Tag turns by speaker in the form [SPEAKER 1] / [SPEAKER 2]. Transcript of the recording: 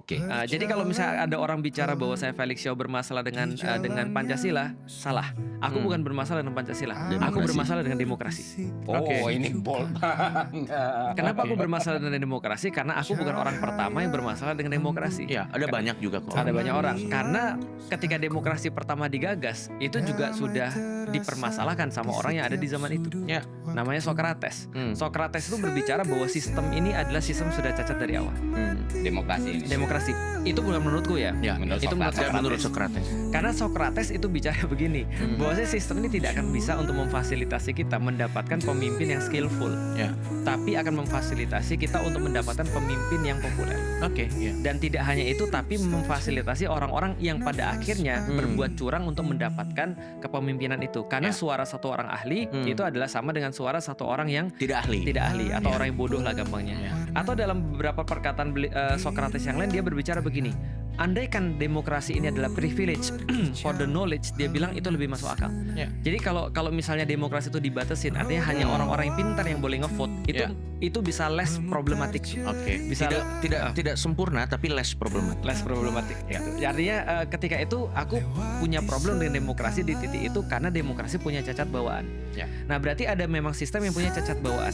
[SPEAKER 1] Oke.
[SPEAKER 2] Jadi kalau misalnya ada orang bicara bahwa saya Felix Xiao bermasalah dengan Pancasila, salah. Aku bukan bermasalah dengan Pancasila. Aku
[SPEAKER 1] Demokrasi.
[SPEAKER 2] bermasalah dengan demokrasi.
[SPEAKER 1] Oh, ini bold banget.
[SPEAKER 2] Kenapa aku bermasalah dengan demokrasi? Karena aku bukan orang pertama yang bermasalah dengan demokrasi.
[SPEAKER 3] Ya, ada banyak juga kok.
[SPEAKER 2] Ada banyak orang. Karena ketika demokrasi pertama digagas, itu juga sudah dipermasalahkan sama orang yang ada di zaman itu.
[SPEAKER 3] Ya.
[SPEAKER 2] Namanya Socrates. Socrates itu berbicara bahwa sistem ini adalah sistem sudah cacat dari awal.
[SPEAKER 1] Demokrasi ini.
[SPEAKER 2] Demokrasi. Itu bukan menurutku ya.
[SPEAKER 3] Ya,
[SPEAKER 2] itu
[SPEAKER 3] menurut Socrates.
[SPEAKER 2] Karena Socrates itu bicara begini, bahwa sistem ini tidak akan bisa untuk memfasilitasi kita mendapatkan pemimpin yang skillful,
[SPEAKER 3] Ya.
[SPEAKER 2] tapi akan memfasilitasi kita untuk mendapatkan pemimpin yang populer.
[SPEAKER 3] Oke, ya.
[SPEAKER 2] Dan tidak hanya itu, tapi memfasilitasi orang-orang yang pada akhirnya berbuat curang untuk mendapatkan kepemimpinan itu. Karena suara satu orang ahli itu adalah sama dengan suara satu orang yang
[SPEAKER 3] Tidak ahli.
[SPEAKER 2] tidak ahli atau orang yang bodoh lah gampangnya. Atau dalam beberapa perkataan Socrates yang lain dia berbicara begini, andaikan demokrasi ini adalah privilege for the knowledge, dia bilang itu lebih masuk akal.
[SPEAKER 3] Ya.
[SPEAKER 2] Jadi kalau misalnya demokrasi itu dibatasin, artinya hanya orang-orang yang pintar yang boleh ngevote, itu bisa less problematik.
[SPEAKER 3] Oke.
[SPEAKER 2] Bisa
[SPEAKER 3] Tidak sempurna tapi less problematic.
[SPEAKER 2] less problematik. Ya, artinya ketika itu aku punya problem dengan demokrasi di titik itu karena demokrasi punya cacat bawaan.
[SPEAKER 3] Ya.
[SPEAKER 2] Nah, berarti ada memang sistem yang punya cacat bawaan.